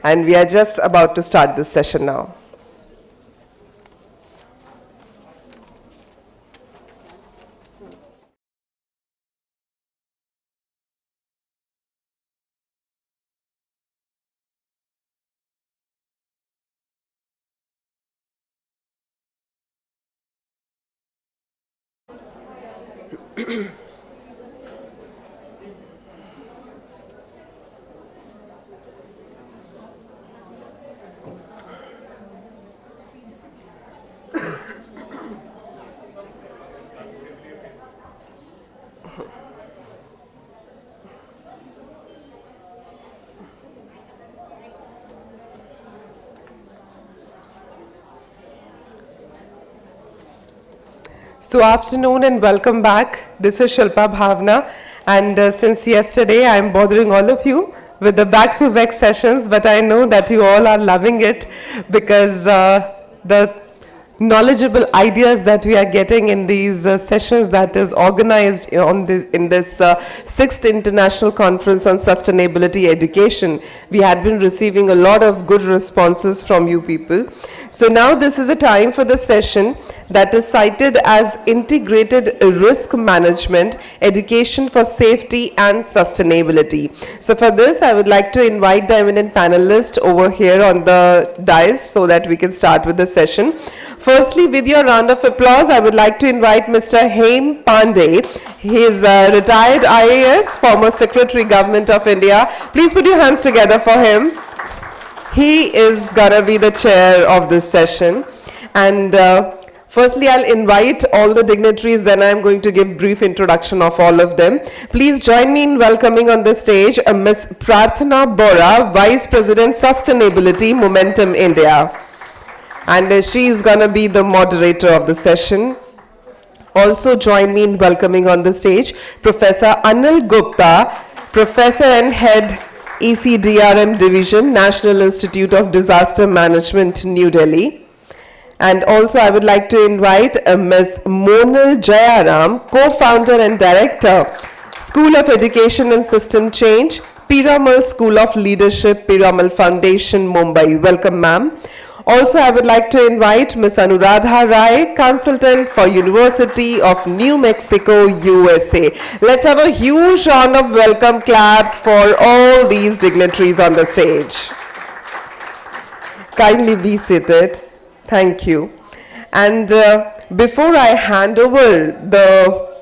And we are just about to start this session now. So afternoon and welcome back. This is Shilpa Bhavna, and since yesterday I am bothering all of you with the back-to-back sessions, but I know that you all are loving it because the knowledgeable ideas that we are getting in these sessions that is organized in this 6th International Conference on Sustainability Education, we had been receiving a lot of good responses from you people. So now this is a time for the session that is cited as Integrated Risk Management, Education for Safety and Sustainability. So for this, I would like to invite the eminent panelists over here on the dais so that we can start with the session. Firstly, with your round of applause, I would like to invite Mr. Haim Pandey. He is a retired IAS, former Secretary Government of India. Please put your hands together for him. He is going to be the chair of this session. And firstly, I'll invite all the dignitaries, then I'm going to give brief introduction of all of them. Please join me in welcoming on the stage Ms. Prarthana Bora, Vice President Sustainability, Momentum India. And she is going to be the moderator of the session. Also join me in welcoming on the stage Professor Anil Gupta, Professor and Head ECDRM Division, National Institute of Disaster Management, New Delhi. And also I would like to invite Ms. Monal Jayaram, Co-founder and Director, School of Education and System Change, Piramal School of Leadership, Piramal Foundation, Mumbai. Welcome, ma'am. Also, I would like to invite Ms. Anuradha Rai, Consultant for University of New Mexico, USA. Let's have a huge round of welcome claps for all these dignitaries on the stage. Kindly be seated. Thank you. And before I hand over the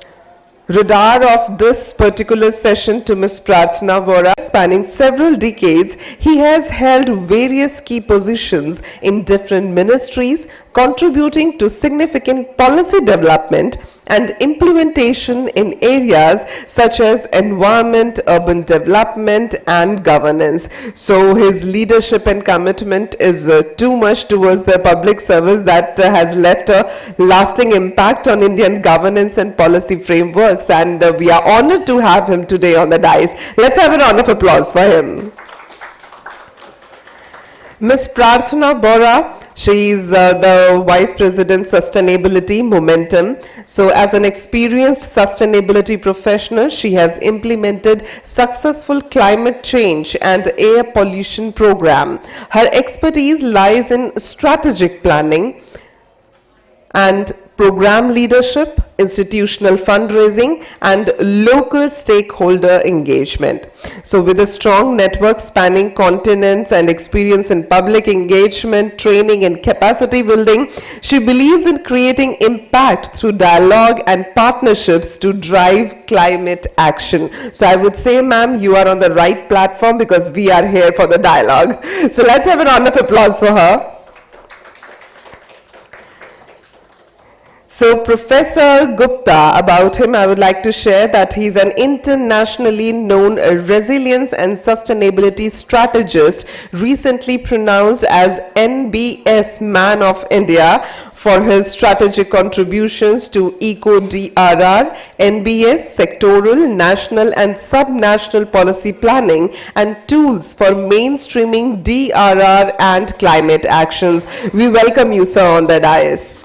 radar of this particular session to Ms. Prarthana Bora, spanning several decades, he has held various key positions in different ministries, contributing to significant policy development and implementation in areas such as environment, urban development, and governance. So his leadership and commitment is too much towards the public service that has left a lasting impact on Indian governance and policy frameworks, and we are honored to have him today on the dais. Let's have a round of applause for him. Ms. Prarthana Bora, she is the Vice President Sustainability, Momentum. So as an experienced sustainability professional, she has implemented successful climate change and air pollution program. Her expertise lies in strategic planning and program leadership, institutional fundraising, and local stakeholder engagement. So with a strong network spanning continents and experience in public engagement, training, and capacity building, she believes in creating impact through dialogue and partnerships to drive climate action. So I would say, ma'am, you are on the right platform because we are here for the dialogue. So let's have a round of applause for her. So Professor Gupta, about him I would like to share that he's an internationally known resilience and sustainability strategist, recently pronounced as NBS Man of India for his strategic contributions to Eco-DRR, NBS, sectoral, national and sub-national policy planning and tools for mainstreaming DRR and climate actions. We welcome you, sir, on the dais.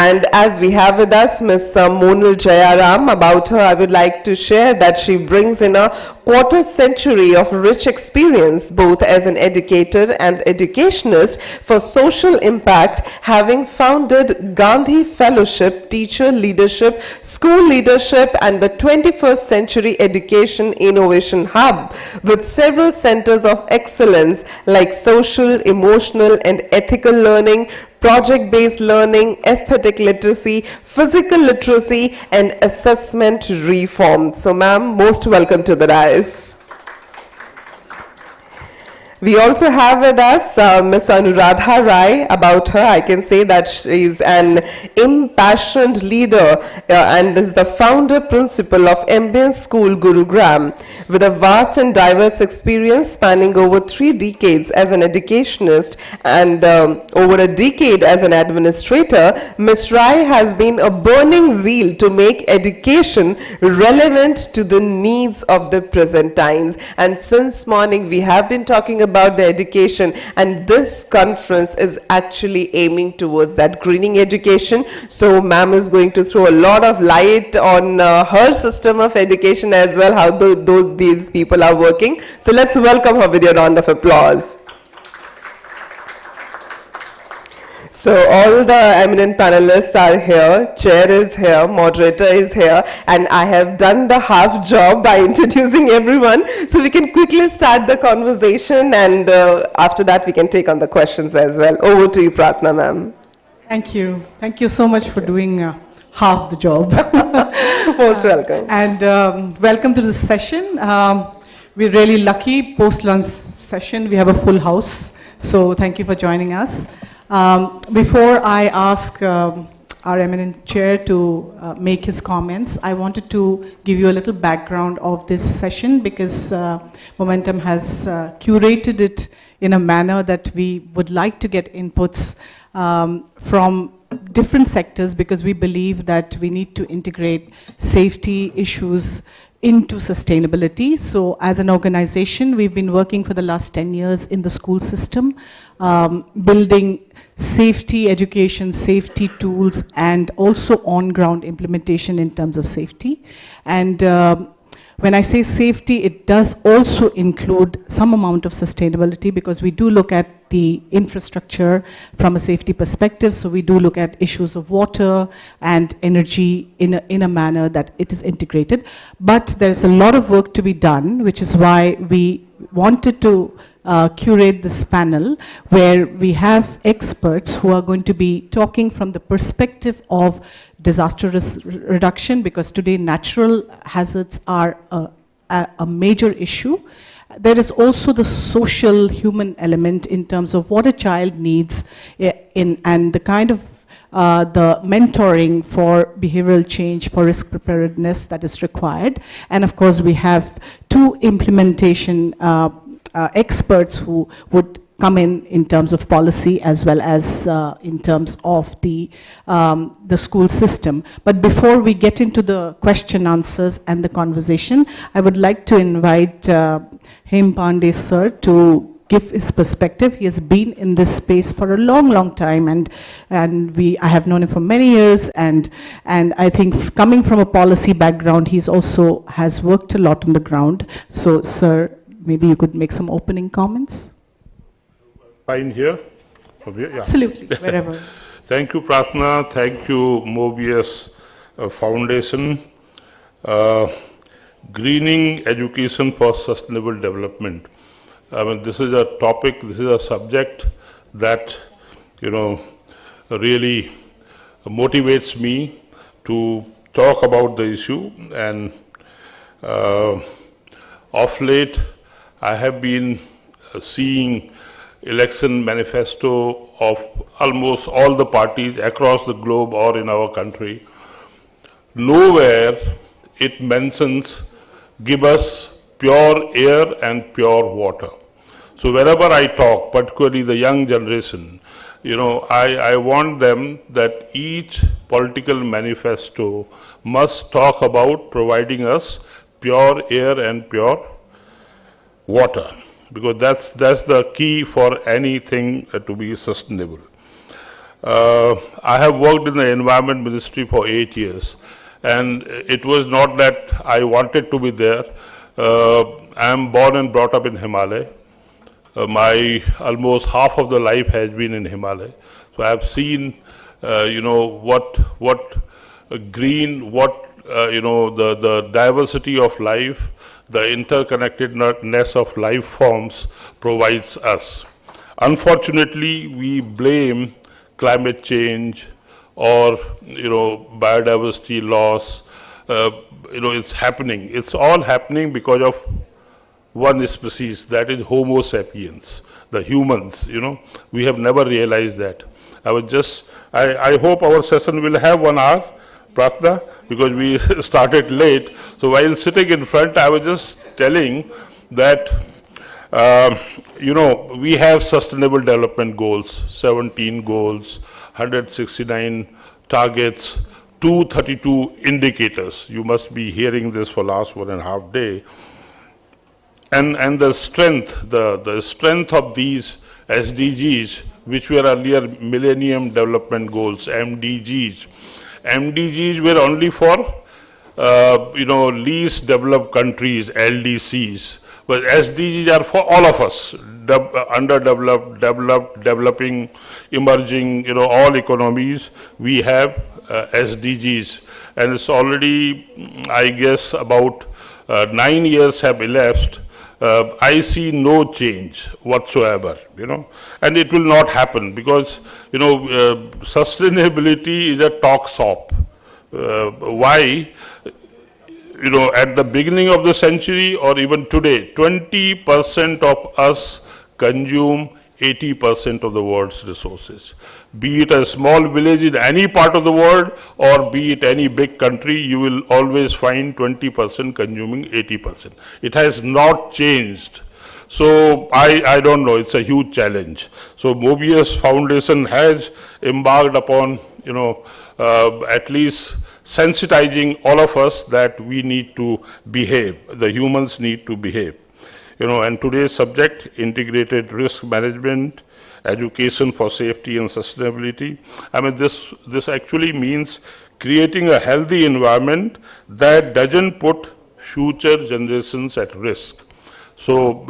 And as we have with us Ms. Monal Jayaram, about her I would like to share that she brings in a quarter century of rich experience both as an educator and educationist for social impact, having founded Gandhi Fellowship, Teacher Leadership, School Leadership and the 21st Century Education Innovation Hub with several centers of excellence like social, emotional and ethical learning, project-based learning, aesthetic literacy, physical literacy, and assessment reform. So, ma'am, most welcome to the dais. We also have with us Ms. Anuradha Rai. About her, I can say that she is an impassioned leader and is the founder principal of Ambience School, Gurugram. With a vast and diverse experience spanning over 3 decades as an educationist and over a decade as an administrator, Ms. Rai has been a burning zeal to make education relevant to the needs of the present times. And since morning, we have been talking about the education, and this conference is actually aiming towards that greening education. So ma'am is going to throw a lot of light on her system of education as well, how these people are working. So let's welcome her with a round of applause. So all the eminent panelists are here, chair is here, moderator is here, and I have done the half job by introducing everyone. So we can quickly start the conversation, and after that we can take on the questions as well. Over to you, Pratna ma'am. Thank you. Thank you so much for doing half the job. Most welcome. And welcome to this session. We're really lucky, post-lunch session, we have a full house. So thank you for joining us. Before I ask our eminent chair to make his comments, I wanted to give you a little background of this session because Momentum has curated it in a manner that we would like to get inputs from different sectors, because we believe that we need to integrate safety issues into sustainability. So as an organization, we've been working for the last 10 years in the school system, building safety education, safety tools, and also on-ground implementation in terms of safety. And when I say safety, it does also include some amount of sustainability, because we do look at the infrastructure from a safety perspective. So we do look at issues of water and energy in a manner that it is integrated. But there's a lot of work to be done, which is why we wanted to curate this panel, where we have experts who are going to be talking from the perspective of disaster risk reduction, because today natural hazards are a major issue. There is also the social human element in terms of what a child needs and the kind of the mentoring for behavioral change, for risk preparedness that is required. And of course, we have 2 implementation experts who would come in terms of policy as well as in terms of the school system. But before we get into the question answers and the conversation, I would like to invite Hem Pandey sir to give his perspective. He has been in this space for a long time, and I have known him for many years, and I think coming from a policy background, he's also has worked a lot on the ground. So sir, maybe you could make some opening comments. Fine here? Yeah. Absolutely, wherever. Thank you, Pratna. Thank you, Mobius Foundation. Greening education for sustainable development. I mean, this is a topic, this is a subject that, really motivates me to talk about the issue. And of late, I have been seeing election manifesto of almost all the parties across the globe or in our country. Nowhere it mentions give us pure air and pure water. So wherever I talk, particularly the young generation, I want them that each political manifesto must talk about providing us pure air and pure water, because that's the key for anything to be sustainable. I have worked in the Environment Ministry for 8 years, and it was not that I wanted to be there. I am born and brought up in Himalaya. My almost half of the life has been in Himalaya. So I have seen, what green, the diversity of life, the interconnectedness of life forms provides us. Unfortunately, we blame climate change or, biodiversity loss. It's happening. It's all happening because of one species, that is Homo sapiens, the humans, We have never realized that. I hope our session will have 1 hour, Pratna, because we started late. So while sitting in front, I was just telling that, we have sustainable development goals, 17 goals, 169 targets, 232 indicators. You must be hearing this for last 1.5 days. And the strength of these SDGs, which were earlier Millennium Development Goals, MDGs. MDGs were only for, least developed countries, LDCs. But SDGs are for all of us, underdeveloped, developed, developing, emerging, all economies. We have SDGs. And it's already, I guess, about 9 years have elapsed. I see no change whatsoever, and it will not happen because, sustainability is a talk shop. Why? At the beginning of the century or even today, 20% of us consume 80% of the world's resources. Be it a small village in any part of the world or be it any big country, you will always find 20% consuming 80%. It has not changed. So I don't know, it's a huge challenge. So Mobius Foundation has embarked upon, at least sensitizing all of us that we need to behave, the humans need to behave. And today's subject, integrated risk management, education for safety and sustainability. I mean, this actually means creating a healthy environment that doesn't put future generations at risk. So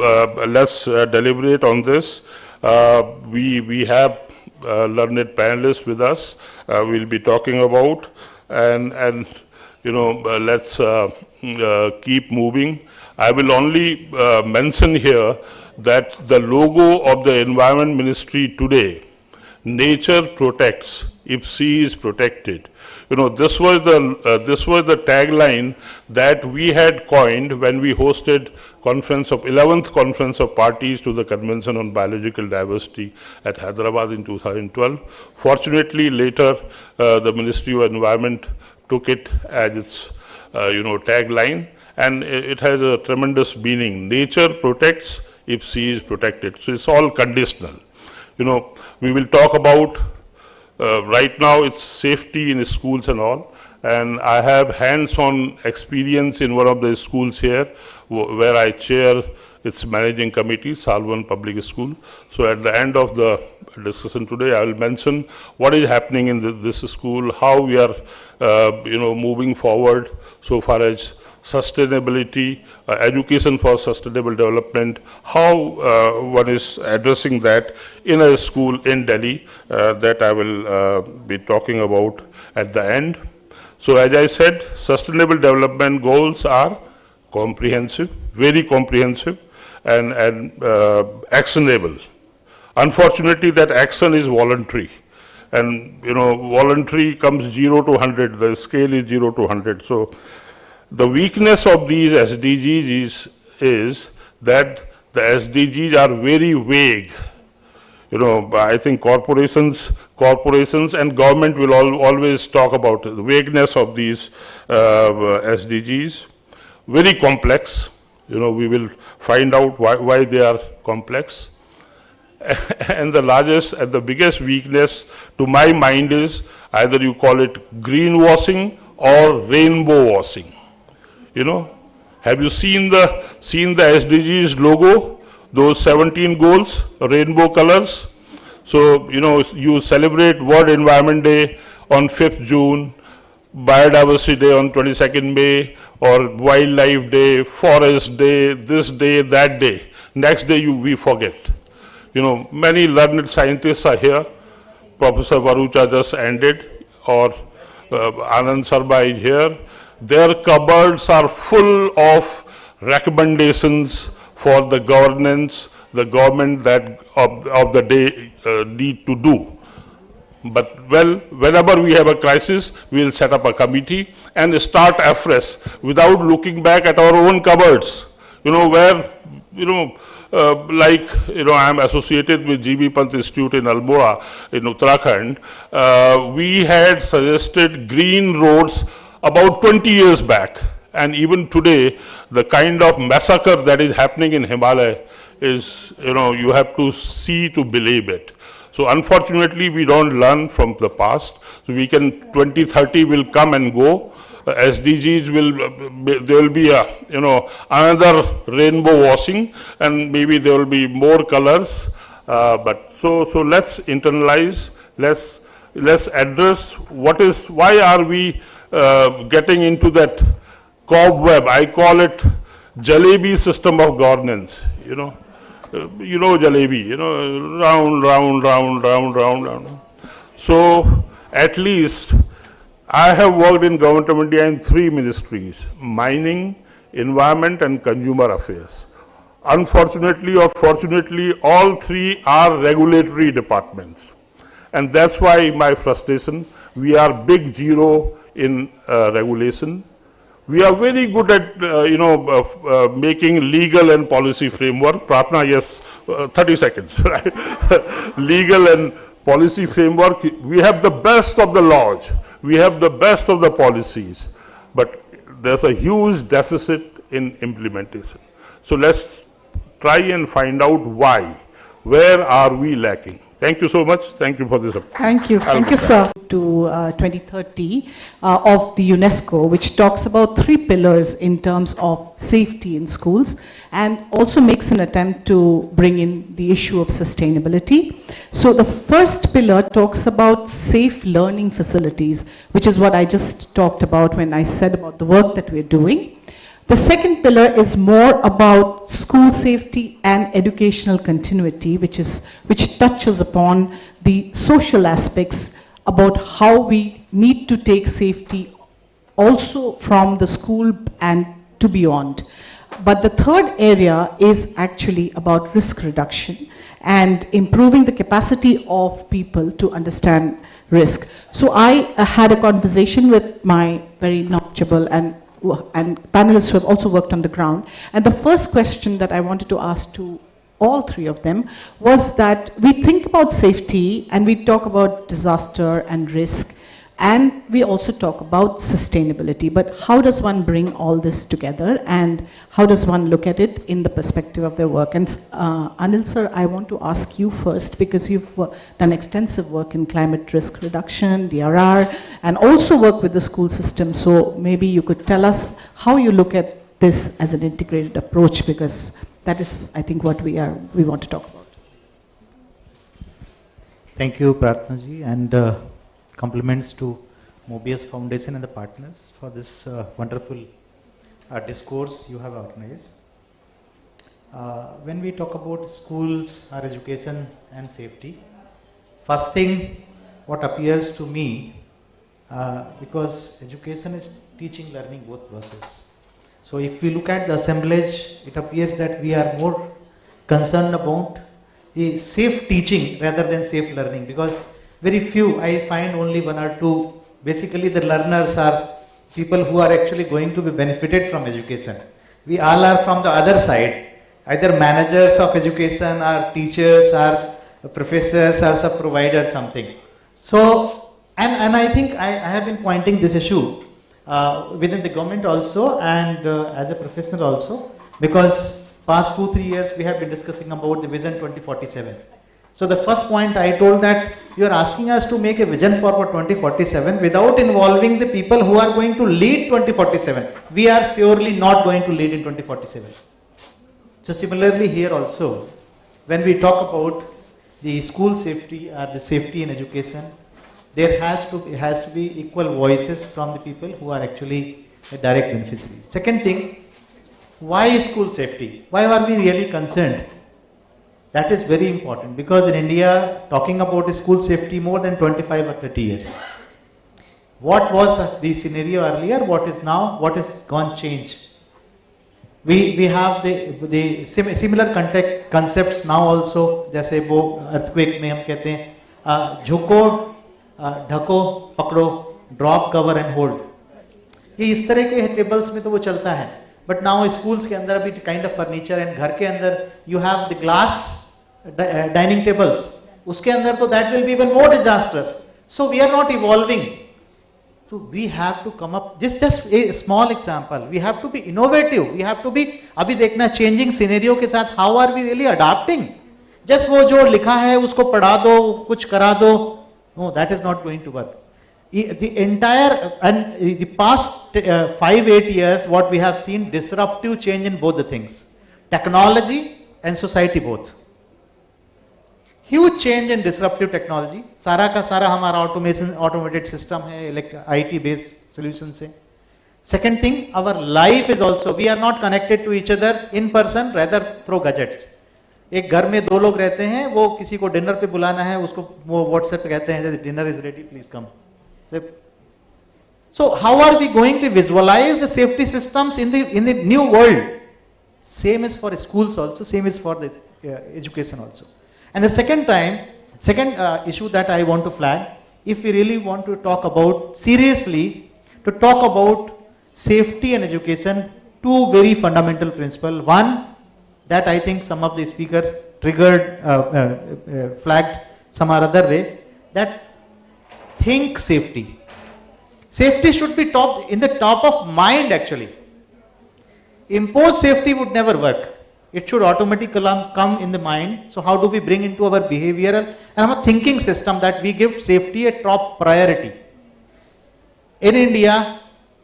let's deliberate on this. We have learned panelists with us. We'll be talking about and let's keep moving. I will only mention here that the logo of the Environment Ministry today, nature protects if sea is protected. This was the tagline that we had coined when we hosted 11th Conference of Parties to the Convention on Biological Diversity at Hyderabad in 2012. Fortunately, later the Ministry of Environment took it as its tagline, and it has a tremendous meaning. Nature protects if sea is protected. So it's all conditional. We will talk about right now it's safety in schools and all. And I have hands-on experience in one of the schools here where I chair its managing committee, Salvan Public School. So at the end of the discussion today, I will mention what is happening in this school, how we are moving forward so far as sustainability, education for sustainable development, how one is addressing that in a school in Delhi that I will be talking about at the end. So as I said, sustainable development goals are comprehensive, very comprehensive and actionable. Unfortunately, that action is voluntary. And voluntary comes 0 to 100, the scale is 0 to 100. So the weakness of these SDGs is that the SDGs are very vague. I think corporations and government will always talk about the vagueness of these SDGs. Very complex. We will find out why they are complex. And the largest and the biggest weakness to my mind is either you call it greenwashing or rainbow washing. Have you seen the SDGs logo, those 17 goals, rainbow colors? So, you celebrate World Environment Day on 5th June, Biodiversity Day on 22nd May, or Wildlife Day, Forest Day, this day, that day. Next day we forget. Many learned scientists are here. Professor Varucha just ended, or Anand Sarma is here. Their cupboards are full of recommendations for the governance, the government that of the day need to do. But whenever we have a crisis, we will set up a committee and start afresh without looking back at our own cupboards. Where, I am associated with GB Pant Institute in Almora in Uttarakhand. We had suggested green roads about 20 years back. And even today, the kind of massacre that is happening in Himalaya is, you have to see to believe it. So unfortunately, we don't learn from the past. So 2030 will come and go. SDGs there will be another rainbow washing, and maybe there will be more colors. But so let's internalize, let's address why are we getting into that cobweb? I call it jalebi system of governance, jalebi, round. So at least I have worked in Government of India in 3 ministries: mining, environment and consumer affairs. Unfortunately or fortunately, all 3 are regulatory departments. And that's why my frustration, we are big zero in regulation. We are very good at, making legal and policy framework. Pratna, yes, 30 seconds, right? Legal and policy framework, we have the best of the laws. We have the best of the policies. But there's a huge deficit in implementation. So let's try and find out why. Where are we lacking? Thank you so much. Thank you for this. Thank you. Thank you, sir. To 2030 of the UNESCO, which talks about 3 pillars in terms of safety in schools, and also makes an attempt to bring in the issue of sustainability. So the first pillar talks about safe learning facilities, which is what I just talked about when I said about the work that we're doing. The second pillar is more about school safety and educational continuity, which touches upon the social aspects about how we need to take safety also from the school and to beyond. But the third area is actually about risk reduction and improving the capacity of people to understand risk. So I had a conversation with my very knowledgeable and panelists who have also worked on the ground. And the first question that I wanted to ask to all 3 of them was that we think about safety and we talk about disaster and risk, and we also talk about sustainability. But how does one bring all this together, and how does one look at it in the perspective of their work? And Anil sir, I want to ask you first, because you've done extensive work in climate risk reduction, DRR, and also work with the school system. So maybe you could tell us how you look at this as an integrated approach, because that is, I think, what we want to talk about. Thank you, Pratna ji, and compliments to Mobius Foundation and the partners for this wonderful discourse you have organized. When we talk about schools, our education and safety, first thing what appears to me, because education is teaching, learning, both process. So if we look at the assemblage, it appears that we are more concerned about the safe teaching rather than safe learning, because very few, I find only 1 or 2, basically the learners are people who are actually going to be benefited from education. We all are from the other side, either managers of education or teachers or professors or some provider something. So, and I think I have been pointing this issue within the government also, and as a professional also, because past 2-3 years we have been discussing about the Vision 2047. So the first point I told that you are asking us to make a vision for 2047 without involving the people who are going to lead 2047. We are surely not going to lead in 2047. So similarly here also, when we talk about the school safety or the safety in education, there has to be equal voices from the people who are actually the direct beneficiaries. Second thing, why school safety? Why are we really concerned? That is very important, because in India, talking about school safety more than 25 or 30 years. What was the scenario earlier? What is now? What is gone change? We have the similar concepts now also. जैसे वो earthquake में हम कहते हैं झुको, ढको, पकड़ो, drop, cover and hold. ये इस तरह के tables में तो वो चलता है. But now schools के अंदर भी kind of furniture and घर के अंदर you have the glass dining tables. उसके अंदर तो that will be even more disastrous. So we are not evolving. So we have to come up, just a small example, we have to be innovative, we have to be, अभी देखना changing scenario के साथ, how are we really adapting? Just वो जो लिखा है उसको पढ़ा दो, कुछ करा दो, no, that is not going to work. The entire, and the past 5-8 years, what we have seen, disruptive change in both the things, technology and society both. Huge change in disruptive technology. सारा का सारा हमारा automated system है, IT based solutions है. Second thing, our life is also, we are not connected to each other in person, rather through gadgets. एक घर में 2 लोग रहते हैं, वो किसी को डिनर पे बुलाना है, उसको वो WhatsApp पे कहते हैं, dinner is ready, please come. So how are we going to visualize the safety systems in the new world? Same is for schools also, same is for the education also. And the second issue that I want to flag, if we really want to talk about, seriously, to talk about safety and education, 2 very fundamental principles. One, that I think some of the speaker triggered, flagged some other way, that think safety. Safety should be in the top of mind actually. Impose safety would never work. It should automatically come in the mind. So how do we bring into our behavioral and our thinking system that we give safety a top priority? In India,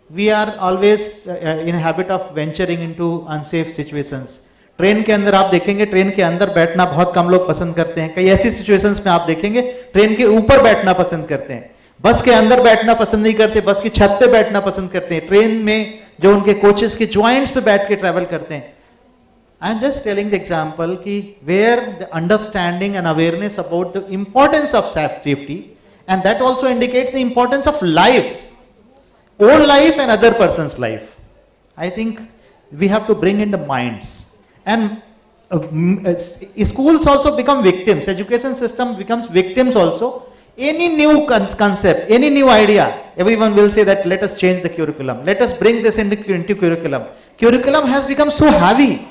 we are always in a habit of venturing into unsafe situations. Train के अंदर आप देखेंगे, train के अंदर बैठना बहुत कम लोग पसंद करते हैं. कई ऐसी सिचुएशंस में आप देखेंगे ट्रेन के ऊपर बैठना पसंद करते हैं. बस के अंदर बैठना पसंद नहीं करते, बस की छत पे बैठना पसंद करते हैं. ट्रेन में जो उनके कोचेस के ज्वाइंट्स पे बैठ के ट्रैवल करते हैं. I am just telling the example ki where the understanding and awareness about the importance of safety, and that also indicates the importance of life, own life and other person's life. I think we have to bring in the minds, and schools also become victims, education system becomes victims also. Any new concept, any new idea, everyone will say that let us change the curriculum, let us bring this into curriculum. Curriculum has become so heavy.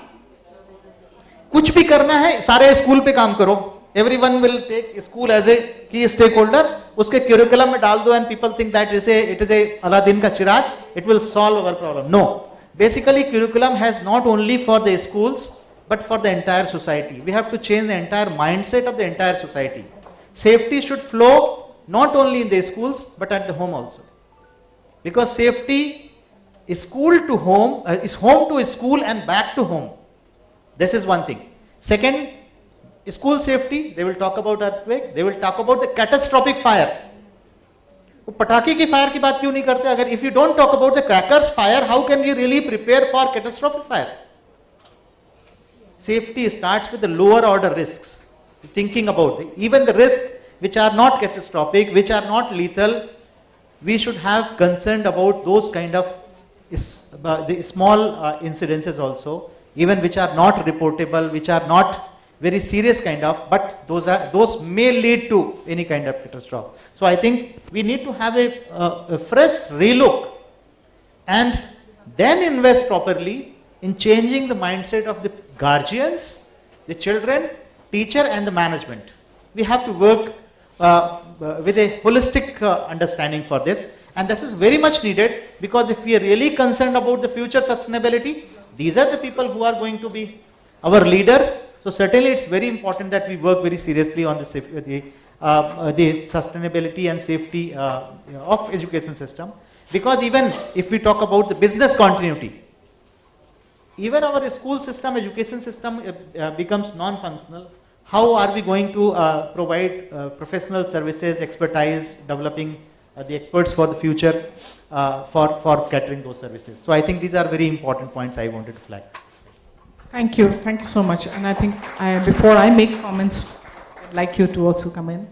कुछ भी करना है सारे school पे काम करो. Everyone will take school as a key stakeholder. उसके curriculum में डाल दो and people think that it is a Aladdin का चिराग, it will solve our problem. No. Basically curriculum has not only for the schools but for the entire society. We have to change the entire mindset of the entire society. Safety should flow not only in the schools but at the home also. Because safety is school to home, is home to school and back to home. This is one thing. Second, school safety, they will talk about earthquake, they will talk about the catastrophic fire. वो पटाखे की fire की बात क्यों नहीं करते? अगर if you don't talk about the crackers fire, how can you really prepare for catastrophic fire? Safety starts with the lower order risks. Thinking about it. Even the risks which are not catastrophic, which are not lethal, we should have concern about those kind of the small incidences also. Even which are not reportable, which are not very serious kind of, but those may lead to any kind of catastrophe. So I think we need to have a fresh relook and then invest properly in changing the mindset of the guardians, the children, teacher and the management. We have to work with a holistic understanding for this, and this is very much needed, because if we are really concerned about the future sustainability, these are the people who are going to be our leaders. So certainly it's very important that we work very seriously on the sustainability and safety of education system. Because even if we talk about the business continuity, even our school system, education system becomes non-functional how are we going to provide professional services, expertise, developing the experts for the future for catering those services. So I think these are very important points I wanted to flag. Thank you so much. And I think before I make comments, I'd like you to also come in.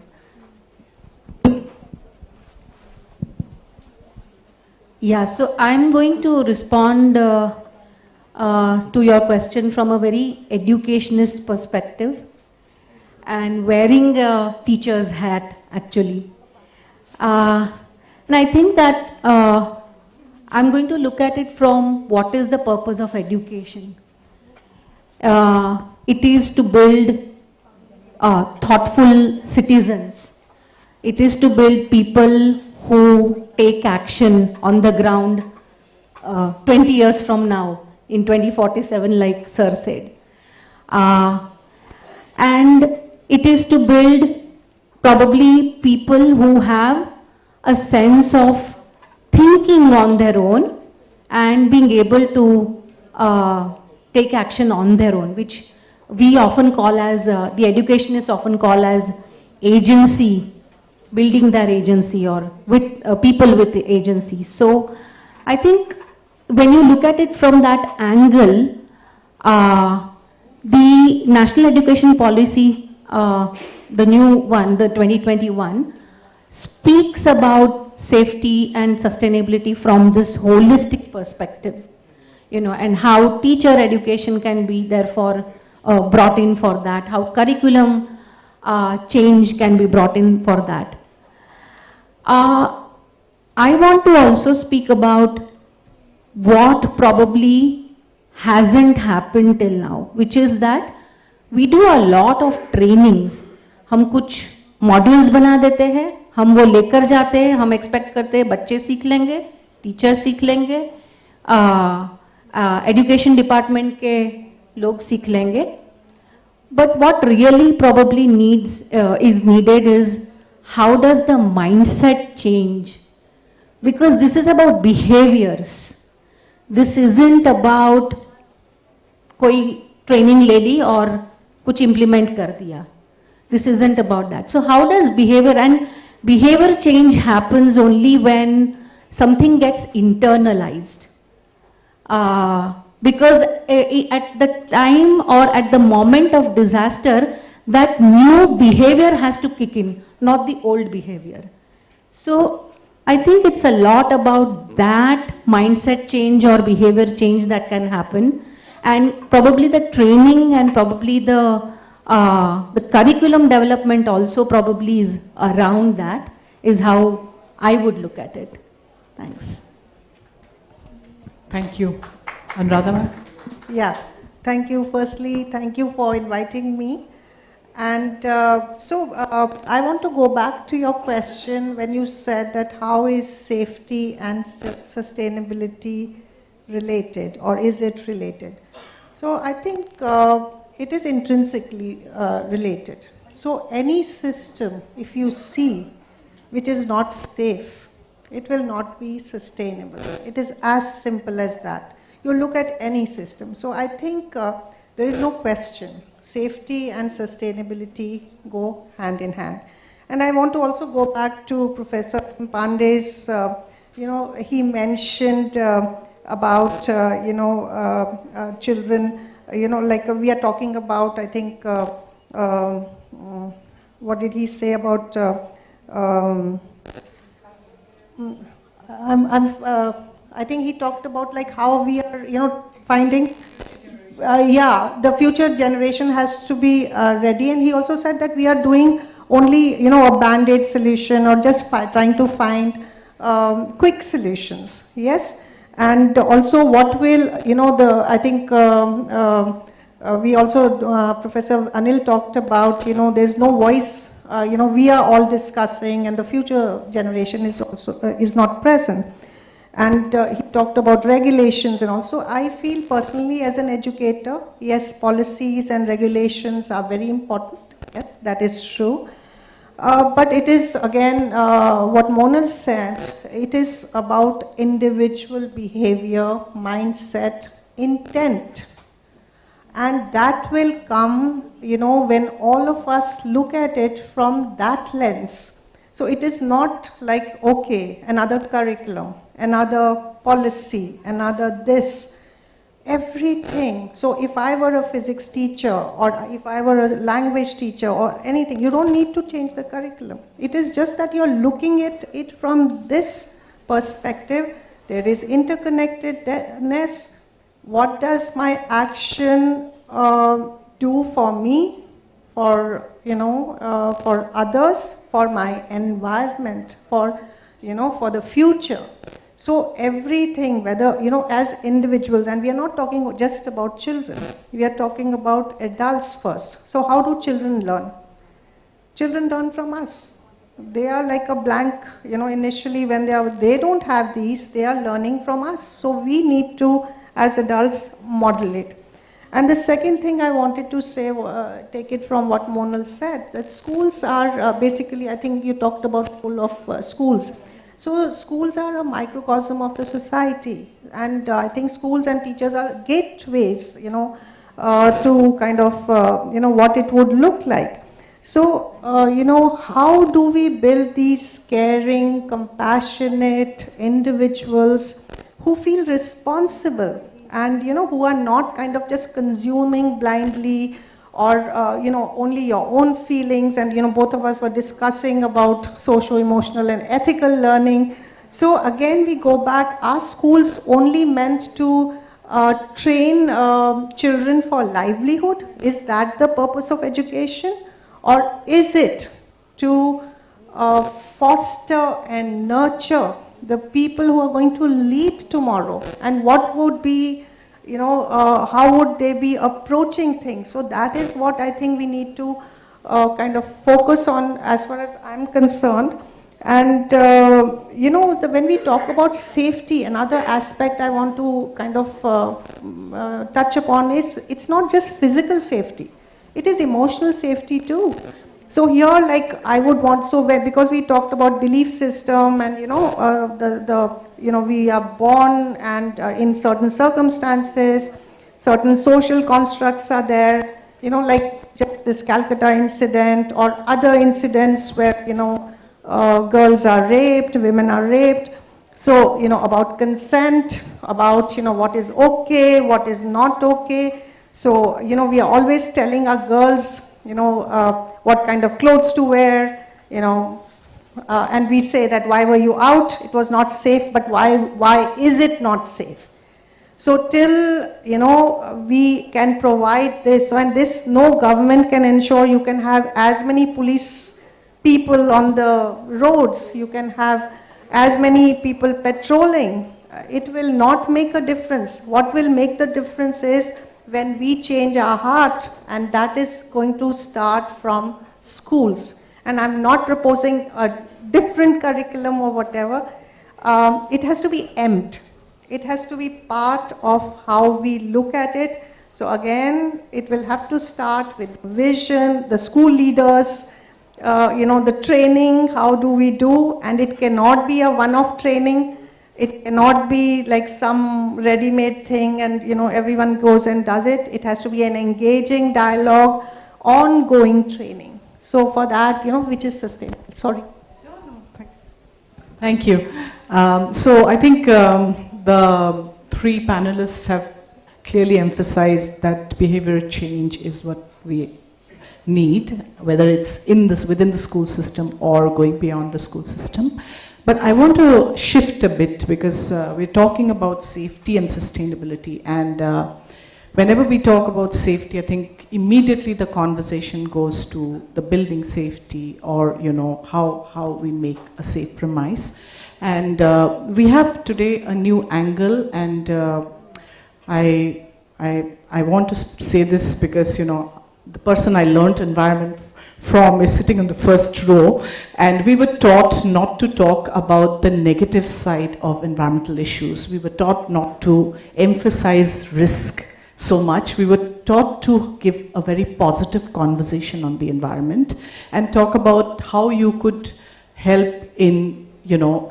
Yeah, so I'm going to respond to your question from a very educationist perspective and wearing a teacher's hat, actually. And I think that I'm going to look at it from what is the purpose of education. It is to build thoughtful citizens. It is to build people who take action on the ground 20 years from now, in 2047, like Sir said. And it is to build probably people who have a sense of thinking on their own and being able to take action on their own, which we often call as, the educationists often call as agency, building their agency, or with people with the agency. So I think when you look at it from that angle, the National Education Policy, the new one, the 2021, speaks about safety and sustainability from this holistic perspective, you know, and how teacher education can be therefore brought in for that, how curriculum change can be brought in for that. I want to also speak about what probably hasn't happened till now, which is that we do a lot of trainings. हम कुछ modules बना देते हैं, हम वो लेकर जाते हैं, हम expect करते हैं बच्चे सीख लेंगे, टीचर सीख लेंगे, education department के लोग सीख लेंगे. But what really probably is needed is how does the mindset change? Because this is about behaviors. This isn't about कोई training ले ली और कुछ implement कर दिया. This isn't about that. So how does behavior change happens only when something gets internalized. Because at the time or at the moment of disaster, that new behavior has to kick in, not the old behavior. So I think it's a lot about that mindset change or behavior change that can happen, and probably the training and probably the curriculum development also probably is around that, is how I would look at it. Thanks. Thank you. Anuradha ma'am? Yeah, thank you. Firstly, thank you for inviting me. And I want to go back to your question when you said that how is safety and sustainability related, or is it related? So I think it is intrinsically related. So any system, if you see, which is not safe, it will not be sustainable. It is as simple as that. You look at any system. So I think there is no question. Safety and sustainability go hand in hand. And I want to also go back to Professor Pandey's, he mentioned about, children, like we are talking about, I think, what did he say about, I think he talked about like how we are, finding, the future generation has to be ready. And he also said that we are doing only, a band-aid solution, or just trying to find quick solutions. Yes. And also what will, I think we also, Professor Anil talked about, there's no voice, we are all discussing, and the future generation is also, is not present. And he talked about regulations, and also I feel personally as an educator, yes, policies and regulations are very important. Yes, that is true. But it is again what Monal said, it is about individual behavior, mindset, intent. And that will come, when all of us look at it from that lens. So it is not like, okay, another curriculum, another policy, another this, everything. So if I were a physics teacher, or if I were a language teacher or anything, you don't need to change the curriculum. It is just that you're looking at it from this perspective. There is interconnectedness. What does my action do for me, for for others, for my environment, for for the future? So everything, whether as individuals, and we are not talking just about children, we are talking about adults first. So how do children learn? Children learn from us. They are like a blank, initially when they don't have these, they are learning from us. So we need to, as adults, model it. And the second thing I wanted to say, take it from what Monal said, that schools are basically, I think you talked about full of schools. So schools are a microcosm of the society. And I think schools and teachers are gateways, to kind of, what it would look like. So, how do we build these caring, compassionate individuals who feel responsible and, who are not kind of just consuming blindly or, only your own feelings? And, both of us were discussing about socio-emotional and ethical learning. So again, we go back, are schools only meant to train children for livelihood? Is that the purpose of education? Or is it to foster and nurture the people who are going to lead tomorrow? And what would be, how would they be approaching things? So that is what I think we need to kind of focus on as far as I'm concerned. And, when we talk about safety, another aspect I want to kind of touch upon is it's not just physical safety. It is emotional safety too. So here, like I would want, because we talked about belief system and we are born and in certain circumstances, certain social constructs are there, like just this Calcutta incident or other incidents where, girls are raped, women are raped. So, about consent, about, what is okay, what is not okay. So, we are always telling our girls, what kind of clothes to wear, and we say that why were you out? It was not safe, but why is it not safe? So till, we can provide this, and this no government can ensure you can have as many police people on the roads, you can have as many people patrolling. It will not make a difference. What will make the difference is when we change our heart, and that is going to start from schools. And I'm not proposing a different curriculum or whatever. It has to be embedded. It has to be part of how we look at it. So again, it will have to start with vision, the school leaders, the training, how do we do, and it cannot be a one-off training. It cannot be like some ready-made thing and, everyone goes and does it. It has to be an engaging dialogue, ongoing training. So for that, which is sustainable. Sorry. Thank you. So I think the three panelists have clearly emphasized that behavioral change is what we need, whether it's within the school system or going beyond the school system. But I want to shift a bit because we're talking about safety and sustainability, and whenever we talk about safety, I think immediately the conversation goes to the building safety or how we make a safe premise. And we have today a new angle, and I want to say this because the person I learned environment from is sitting on the first row, and we were taught not to talk about the negative side of environmental issues. We were taught not to emphasize risk so much. We were taught to give a very positive conversation on the environment and talk about how you could help in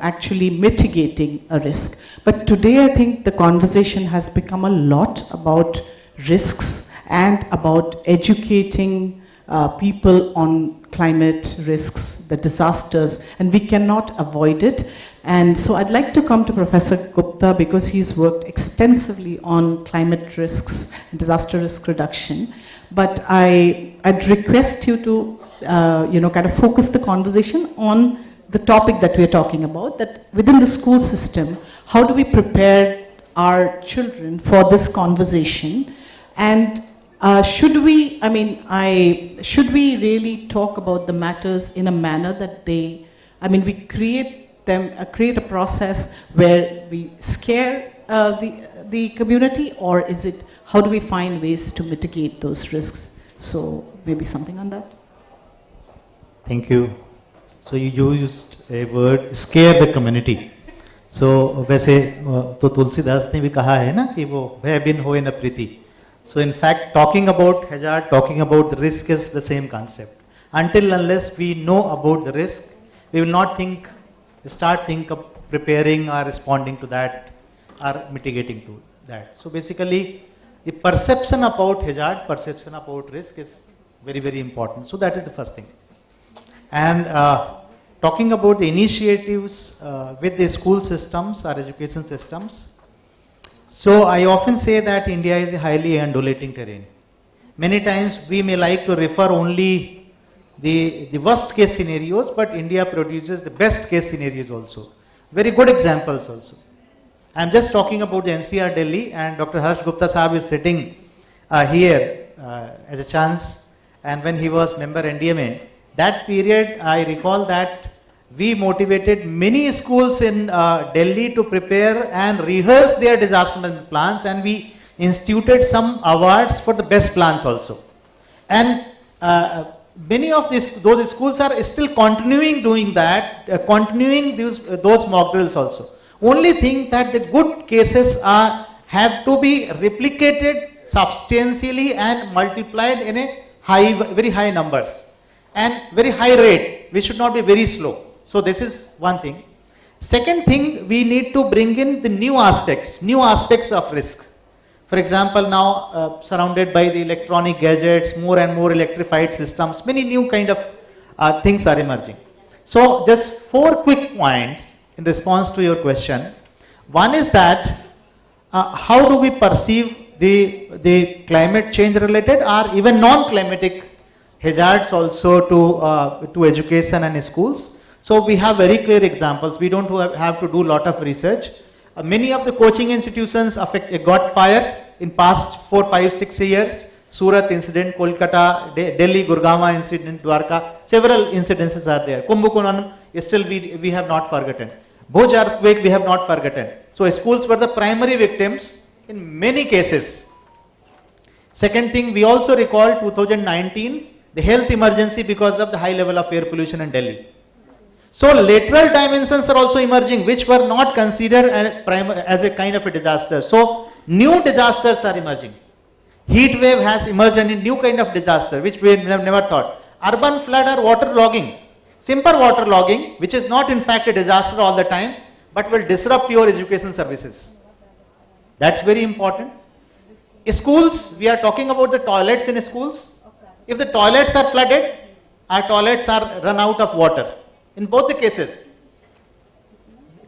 actually mitigating a risk. But today I think the conversation has become a lot about risks and about educating people on climate risks, the disasters, and we cannot avoid it. And so I'd like to come to Professor Gupta because he's worked extensively on climate risks and disaster risk reduction. But I'd request you to, kind of focus the conversation on the topic that we're talking about, that within the school system, how do we prepare our children for this conversation? And should we really talk about the matters in a manner that we create a process where we scare the community, or is it, how do we find ways to mitigate those risks? So maybe something on that. Thank you. So you used a word, scare the community. So वैसे तो तुलसीदास ने भी कहा है ना कि वो भय बिन होए न प्रीति. So in fact, talking about hazard, talking about the risk is the same concept. Until unless we know about the risk, we will not start of preparing or responding to that or mitigating to that. So basically, the perception about hazard, perception about risk is very, very important. So that is the first thing. And talking about the initiatives with the school systems or education systems, so I often say that India is a highly undulating terrain. Many times we may like to refer only the worst case scenarios, but India produces the best case scenarios also. Very good examples also. I am just talking about the NCR Delhi, and Dr. Harsh Gupta Sahab is sitting here as a chance, and when he was member NDMA, that period I recall that we motivated many schools in Delhi to prepare and rehearse their disaster management plans, and we instituted some awards for the best plans also. And many of those schools are still continuing doing that, continuing those mock drills also. Only thing that the good cases have to be replicated substantially and multiplied in a very high numbers and very high rate. We should not be very slow. So this is one thing. Second thing, we need to bring in the new aspects of risk. For example, now surrounded by the electronic gadgets, more and more electrified systems, many new kind of things are emerging. So just 4 quick points in response to your question. One is that how do we perceive the climate change related or even non-climatic hazards also to education and schools. So we have very clear examples. We don't have to do a lot of research. Many of the coaching institutions got fire in past 4, 5, 6 years. Surat incident, Kolkata, Delhi, Gurgaon incident, Dwarka, several incidences are there. Kumbhakonam, still we have not forgotten. Bhuj earthquake, we have not forgotten. So schools were the primary victims in many cases. Second thing, we also recall 2019, the health emergency because of the high level of air pollution in Delhi. So lateral dimensions are also emerging, which were not considered as a kind of a disaster. So new disasters are emerging. Heat wave has emerged and a new kind of disaster, which we have never thought. Urban flood or water logging. Simple water logging, which is not in fact a disaster all the time, but will disrupt your education services. That's very important. Schools, we are talking about the toilets in schools. If the toilets are flooded, our toilets are run out of water. In both the cases,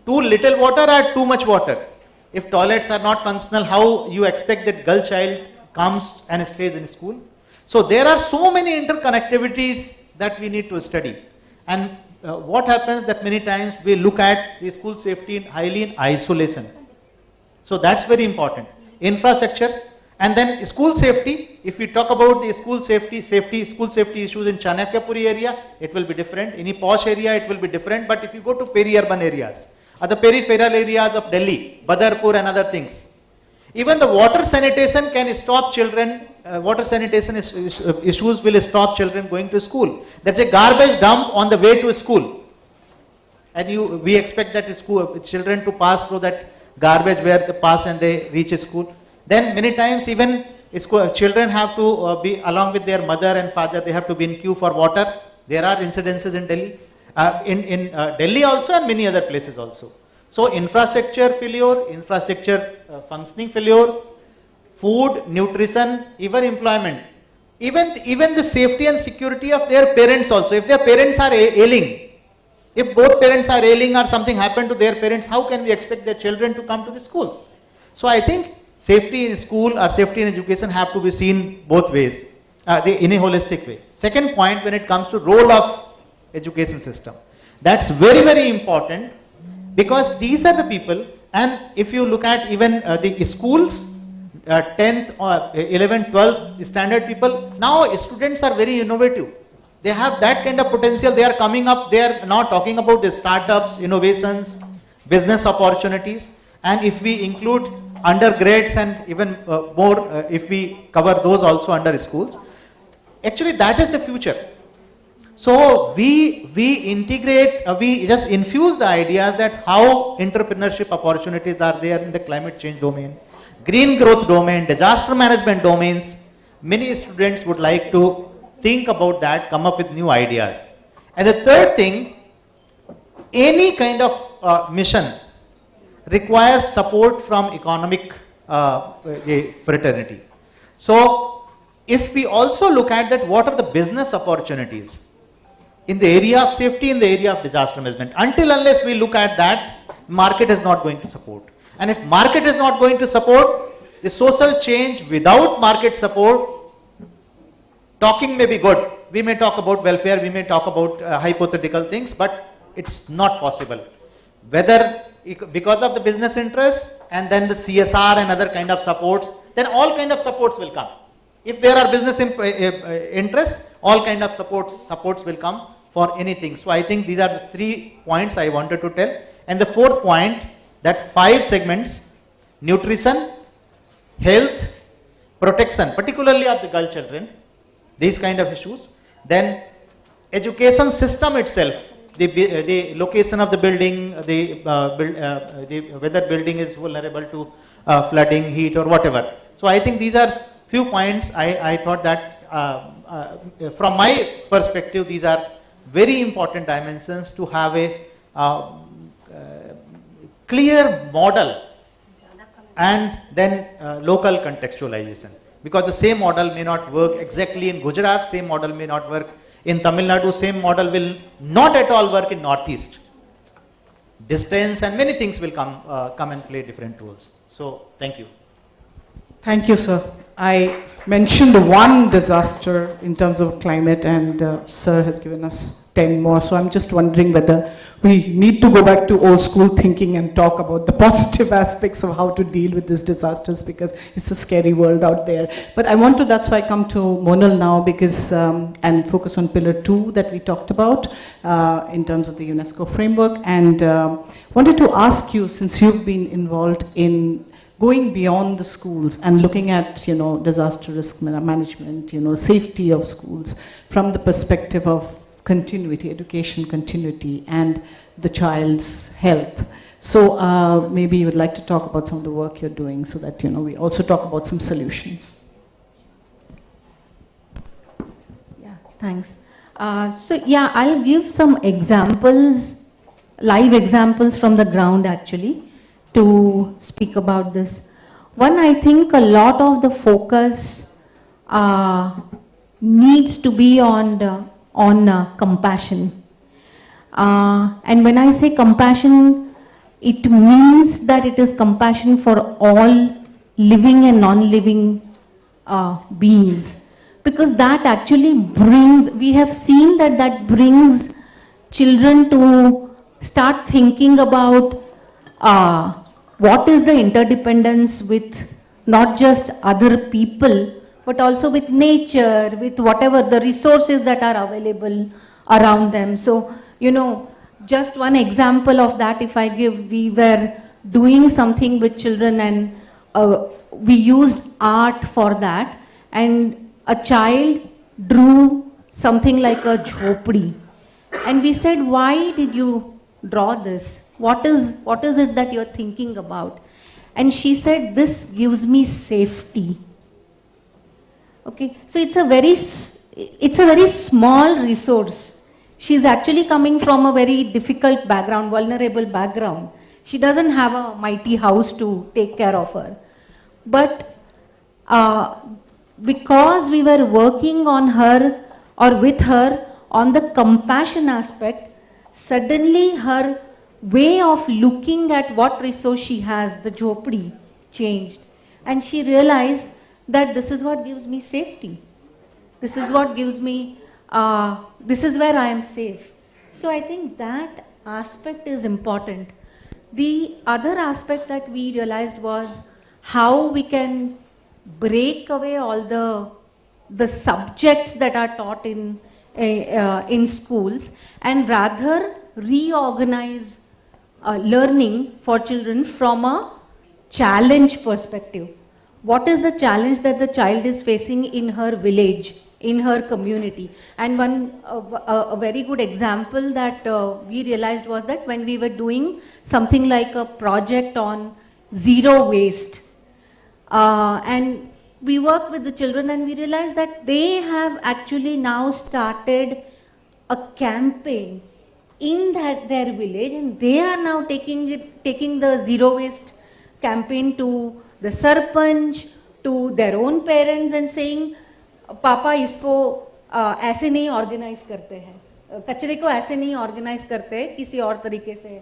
too little water or too much water. If toilets are not functional, how you expect that girl child comes and stays in school? So there are so many interconnectivities that we need to study. And what happens that many times we look at the school safety highly in isolation. So that's very important. Infrastructure. And then school safety, if we talk about the school safety issues in Chanakyapuri area, it will be different. In a posh area, it will be different. But if you go to peri-urban areas, or the peripheral areas of Delhi, Badarpur and other things, even the water sanitation can stop children, water sanitation issues will stop children going to school. There's a garbage dump on the way to school. And we expect that children to pass through that garbage where they pass and they reach a school. Then many times even children have to be along with their mother and father, they have to be in queue for water. There are incidences in Delhi, in Delhi also and many other places also. So infrastructure failure, infrastructure functioning failure, food, nutrition, even employment, even the safety and security of their parents also. If their parents are ailing, if both parents are ailing or something happened to their parents, how can we expect their children to come to the schools? So I think safety in school or safety in education have to be seen both ways, in a holistic way. Second point, when it comes to role of education system, that's very, very important, because these are the people, and if you look at even the schools, 10th or 11th, 12th standard people, now students are very innovative. They have that kind of potential. They are coming up. They are now talking about the startups, innovations, business opportunities. And if we include undergrads and even more, if we cover those also under schools, actually that is the future. So we integrate, we just infuse the ideas that how entrepreneurship opportunities are there in the climate change domain, green growth domain, disaster management domains. Many students would like to think about that, come up with new ideas. And the third thing, any kind of mission requires support from economic fraternity. So if we also look at that, what are the business opportunities in the area of safety, in the area of disaster management? Until unless we look at that, market is not going to support. And if market is not going to support, the social change without market support, talking may be good. We may talk about welfare, we may talk about hypothetical things, but it's not possible. Whether because of the business interests and then the CSR and other kind of supports, then all kind of supports will come. If there are business interests, all kind of supports will come for anything. So I think these are the 3 points I wanted to tell. And the 4th point, that 5 segments: nutrition, health, protection, particularly of the girl children, these kind of issues. Then education system itself, the location of the building, whether building is vulnerable to flooding, heat or whatever. So I think these are few points I thought that from my perspective, these are very important dimensions to have a clear model and then local contextualization. Because the same model may not work exactly in Gujarat, same model may not work in Tamil Nadu, same model will not at all work in Northeast. Distance and many things will come and play different roles. So, thank you. Thank you, sir. I mentioned one disaster in terms of climate, and sir has given us 10 more. So I'm just wondering whether we need to go back to old school thinking and talk about the positive aspects of how to deal with these disasters, because it's a scary world out there. But I want to, that's why I come to Monal now, because, and focus on pillar 2 that we talked about in terms of the UNESCO framework. And wanted to ask you, since you've been involved in going beyond the schools and looking at, disaster risk management, safety of schools from the perspective of continuity, education continuity, and the child's health. So maybe you would like to talk about some of the work you're doing so that, we also talk about some solutions. Yeah, thanks. So yeah, I'll give some examples, live examples from the ground actually, to speak about this. One, I think a lot of the focus needs to be on compassion. And when I say compassion, it means that it is compassion for all living and non-living beings. Because that actually brings, we have seen that brings children to start thinking about what is the interdependence with not just other people, but also with nature, with whatever the resources that are available around them. So, just one example of that, if I give, we were doing something with children and we used art for that, and a child drew something like a jhopdi. And we said, why did you draw this? What is it that you're thinking about? And she said, this gives me safety. Okay, so it's a very small resource. She's actually coming from a very difficult background, vulnerable background. She doesn't have a mighty house to take care of her. But uh, because we were working on her or with her on the compassion aspect, suddenly her way of looking at what resource she has, the jhopdi, changed. And she realized that this is what gives me safety. This is what gives me, this is where I am safe. So I think that aspect is important. The other aspect that we realized was how we can break away all the subjects that are taught in schools and rather reorganize learning for children from a challenge perspective. What is the challenge that the child is facing in her village, in her community? And a very good example that we realized was that when we were doing something like a project on zero waste, and we worked with the children and we realized that they have actually now started a campaign in their village, and they are now taking the zero waste campaign to the sarpanch, to their own parents and saying, पापा इसको ऐसे नहीं organise करते हैं, कचरे को ऐसे नहीं ऑर्गेनाइज करते हैं, किसी और तरीके से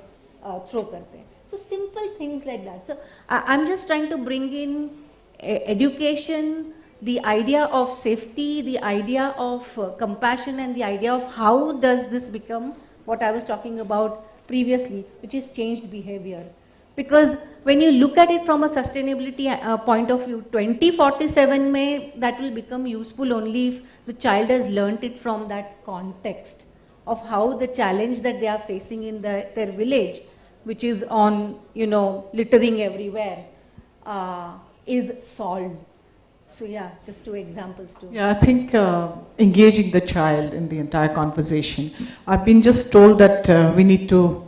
थ्रो करते हैं. So simple things like that. So I'm just trying to bring in education, the idea of safety, the idea of compassion, and the idea of how does this become what I was talking about previously, which is changed behavior. Because when you look at it from a sustainability point of view, 2047 may that will become useful only if the child has learnt it from that context of how the challenge that they are facing in their village, which is on, littering everywhere, is solved. So yeah, just two examples too. Yeah, I think engaging the child in the entire conversation. I've been just told that we need to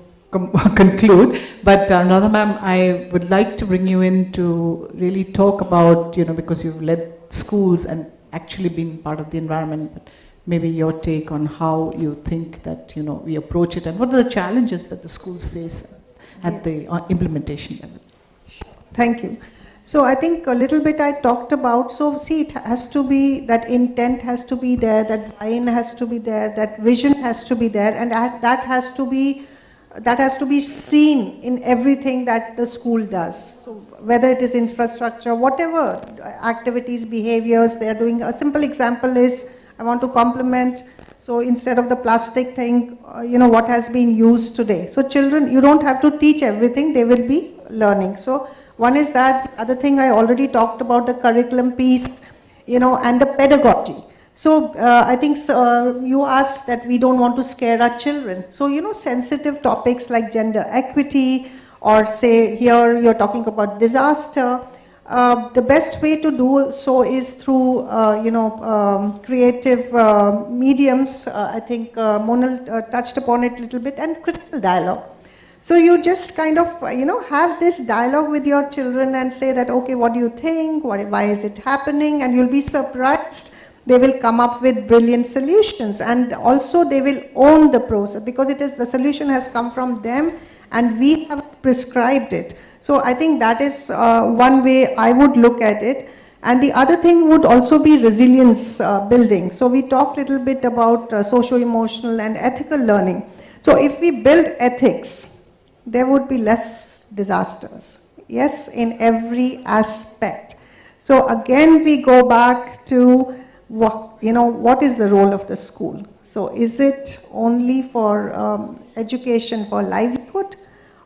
conclude, but Radha ma'am, I would like to bring you in to really talk about, because you've led schools and actually been part of the environment, but maybe your take on how you think that, we approach it and what are the challenges that the schools face at the implementation level. Thank you. So I think a little bit I talked about, so see, it has to be, that intent has to be there, that buy-in has to be there, that vision has to be there, and that has to be seen in everything that the school does. So whether it is infrastructure, whatever activities, behaviors they are doing. A simple example is, I want to compliment, so instead of the plastic thing, what has been used today. So children, you don't have to teach everything, they will be learning. So one is that. The other thing I already talked about, the curriculum piece, and the pedagogy. So I think you asked that we don't want to scare our children. So, sensitive topics like gender equity, or say here you're talking about disaster, the best way to do so is through, creative mediums. I think Monal touched upon it a little bit, and critical dialogue. So you just kind of, have this dialogue with your children and say that, okay, what do you think? Why is it happening? And you'll be surprised. They will come up with brilliant solutions, and also they will own the process because the solution has come from them and we have prescribed it. So I think that is one way I would look at it. And the other thing would also be resilience building. So we talked a little bit about socio-emotional and ethical learning. So if we build ethics, there would be less disasters. Yes, in every aspect. So again, we go back to what is the role of the school? So is it only for education for livelihood,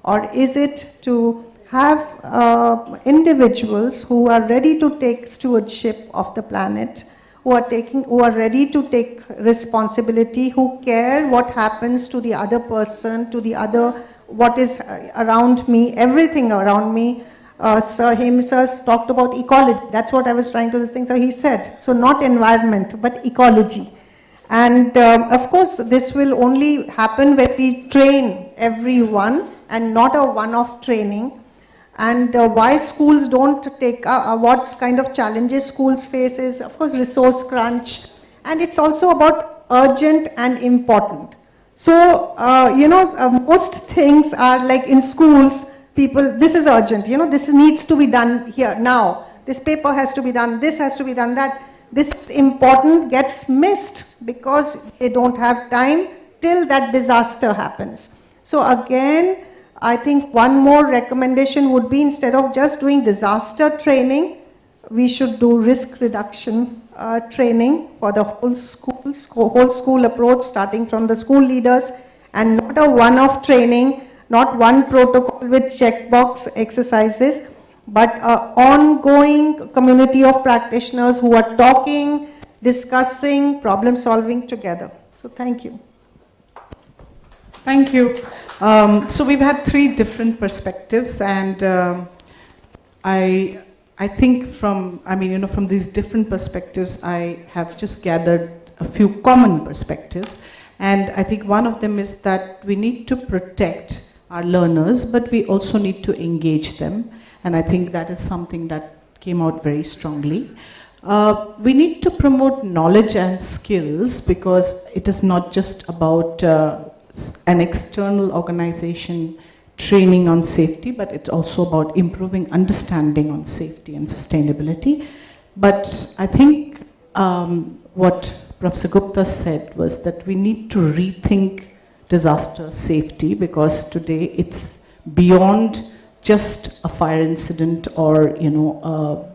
or is it to have individuals who are ready to take stewardship of the planet, who are ready to take responsibility, who care what happens to the other person, to the other, what is around me, everything around me. Sir talked about ecology. That's what I was trying to think. So he said, so not environment, but ecology. And of course, this will only happen when we train everyone and not a one-off training. And why schools don't take, what kind of challenges schools face is, of course, resource crunch. And it's also about urgent and important. So, most things are like in schools, people, this is urgent, this needs to be done here, now. this paper has to be done, this has to be done, that this important gets missed because they don't have time till that disaster happens. So again, I think one more recommendation would be, instead of just doing disaster training, we should do risk reduction training for the whole school approach, starting from the school leaders, and not a one-off training, not one protocol with checkbox exercises, but an ongoing community of practitioners who are talking, discussing, problem solving together. So thank you. Thank you. So we've had 3 different perspectives, and I think from these different perspectives, I have just gathered a few common perspectives. And I think one of them is that we need to protect our learners, but we also need to engage them. And I think that is something that came out very strongly. We need to promote knowledge and skills, because it is not just about an external organization training on safety, but it's also about improving understanding on safety and sustainability. But I think what Professor Gupta said was that we need to rethink disaster safety, because today it's beyond just a fire incident or a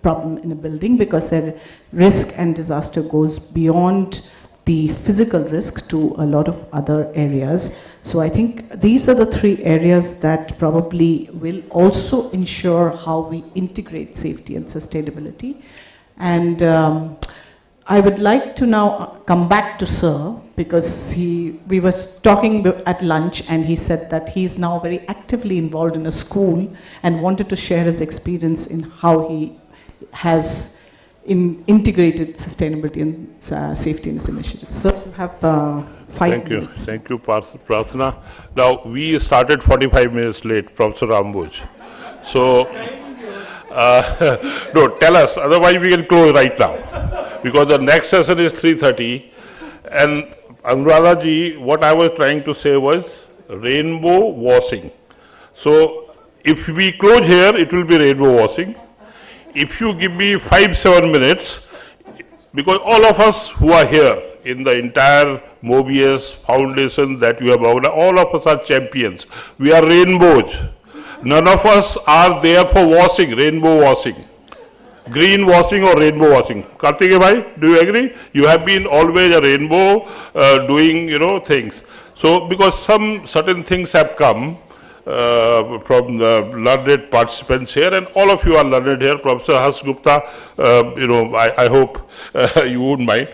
problem in a building, because the risk and disaster goes beyond the physical risk to a lot of other areas. So I think these are the 3 areas that probably will also ensure how we integrate safety and sustainability. And I would like to now come back to Sir, because we were talking at lunch, and he said that he is now very actively involved in a school and wanted to share his experience in how he has integrated sustainability and safety in his initiatives. So you have 5 minutes. Thank you, Prarthana. Now, we started 45 minutes late, Professor Rambuj. So, no, tell us, otherwise we can close right now, because the next session is 3:30. And Anuradha ji, what I was trying to say was rainbow washing. So, if we close here, it will be rainbow washing. If you give me 5-7 minutes, because all of us who are here in the entire Mobius Foundation that you have organized, all of us are champions. We are rainbows. None of us are there for washing, rainbow washing. Green washing or rainbow washing. Kartike bhai, do you agree? You have been always a rainbow doing, things. So, because some certain things have come from the learned participants here, and all of you are learned here. Professor Has Gupta, I hope you wouldn't mind.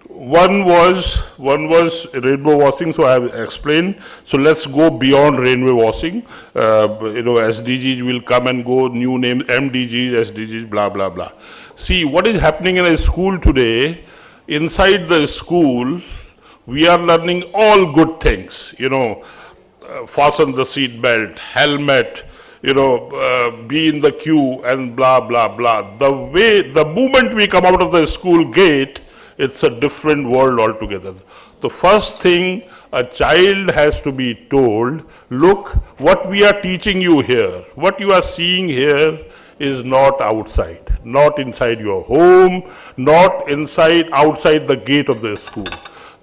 One was rainbow washing, so I have explained. So let's go beyond rainbow washing. SDGs will come and go, new names, MDGs, SDGs, blah, blah, blah. See, what is happening in a school today, inside the school, we are learning all good things, fasten the seat belt, helmet, be in the queue and blah, blah, blah. The moment we come out of the school gate, it's a different world altogether. The first thing a child has to be told, look, what we are teaching you here, what you are seeing here is not outside, not inside your home, not outside the gate of the school.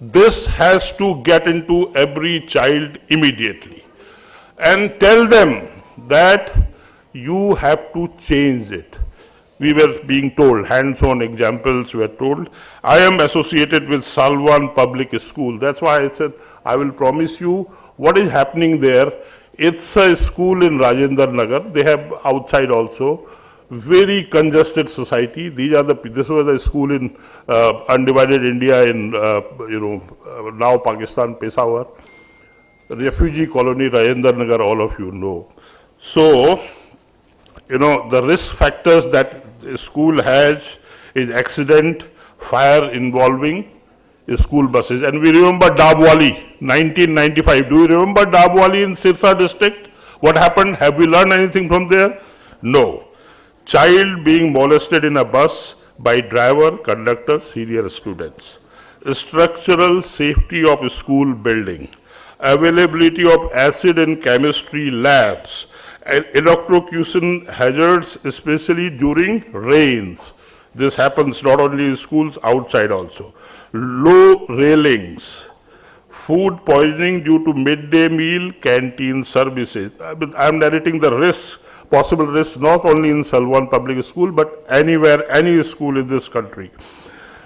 This has to get into every child immediately, and tell them that you have to change it. We were being told, hands-on examples were told. I am associated with Salwan Public School. That's why I said, I will promise you what is happening there. It's a school in Rajendra Nagar. They have outside also. Very congested society. This was a school in undivided India in, now Pakistan, Peshawar. Refugee colony, Rajendra Nagar, all of you know. So, the risk factors that the school has is accident, fire involving school buses. And we remember Dabwali, 1995. Do you remember Dabwali in Sirsa district? What happened? Have we learned anything from there? No. Child being molested in a bus by driver, conductor, senior students. Structural safety of school building. Availability of acid and chemistry labs Electrocution hazards, especially during rains. This happens not only in schools, outside also. Low railings, food poisoning due to midday meal canteen services. I am narrating the risks, possible risks, not only in Salwan Public School, but anywhere, any school in this country.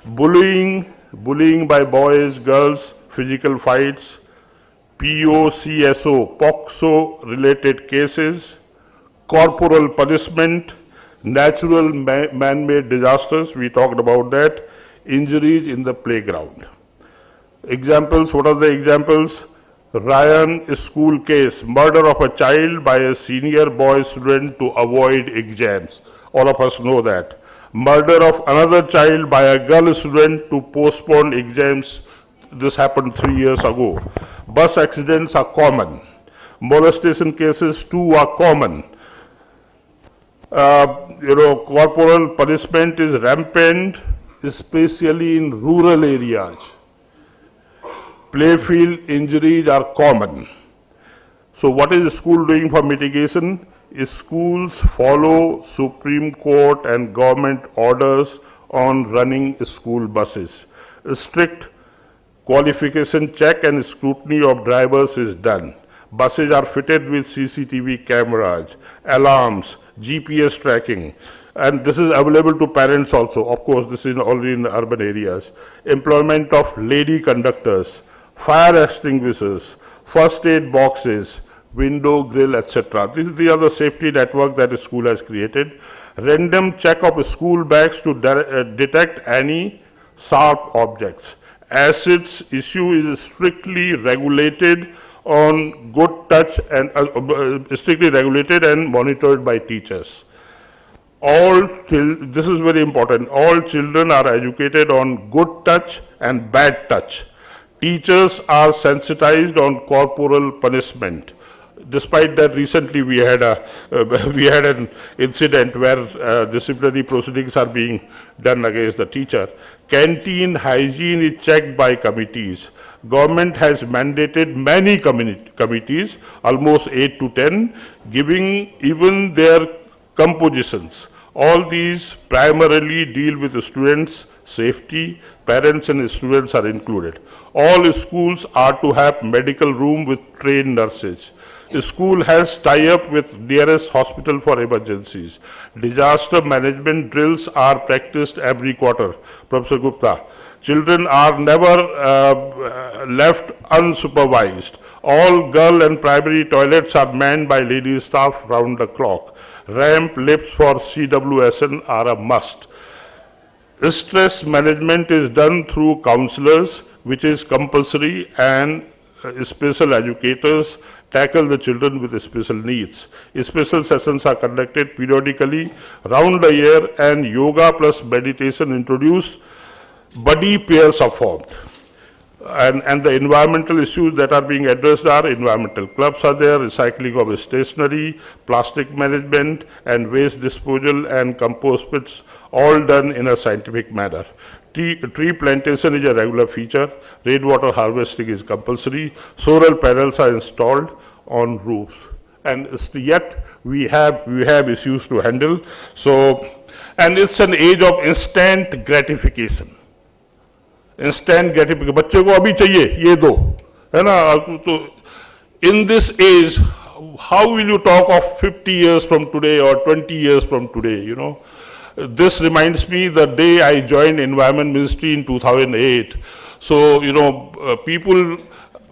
Bullying by boys, girls, physical fights, POCSO, POCSO related cases, corporal punishment, natural man-made disasters, we talked about that, injuries in the playground. Examples, what are the examples? Ryan school case, murder of a child by a senior boy student to avoid exams. All of us know that. Murder of another child by a girl student to postpone exams. This happened 3 years ago. Bus accidents are common. Molestation cases too are common. Corporal punishment is rampant, especially in rural areas. Playfield injuries are common. So what is the school doing for mitigation? Schools follow Supreme Court and government orders on running school buses. A strict qualification check and scrutiny of drivers is done. Buses are fitted with CCTV cameras, alarms, GPS tracking, and this is available to parents also. Of course, this is only in urban areas. Employment of lady conductors, fire extinguishers, first aid boxes, window grill, etc. These are the safety network that the school has created. Random check of school bags to detect any sharp objects. Acids issue is strictly regulated on good touch and strictly regulated and monitored by teachers. This is very important, all children are educated on good touch and bad touch. Teachers are sensitized on corporal punishment. Despite that, recently we had an incident where disciplinary proceedings are being done against the teacher. Canteen hygiene is checked by committees. Government has mandated many committees, almost 8 to 10, giving even their compositions. All these primarily deal with the students' safety. Parents and students are included. All schools are to have medical room with trained nurses. The school has tie-up with nearest hospital for emergencies. Disaster management drills are practiced every quarter. Professor Gupta, children are never left unsupervised. All girl and primary toilets are manned by lady staff round the clock. Ramp lifts for CWSN are a must. Stress management is done through counselors, which is compulsory, and special educators tackle the children with special needs. Special sessions are conducted periodically round the year, and yoga plus meditation introduced. Buddy pairs are formed. And the environmental issues that are being addressed are environmental clubs are there, recycling of stationery, plastic management, and waste disposal and compost pits, all done in a scientific manner. Tree plantation is a regular feature. Rainwater harvesting is compulsory. Solar panels are installed on roofs. And yet we have issues to handle. So, and it's an age of instant gratification. Instant gratification. बच्चे को अभी चाहिए ये दो, है ना? तो in this age, how will you talk of 50 years from today or 20 years from today? You know, this reminds me the day I joined Environment Ministry in 2008. So you know, people,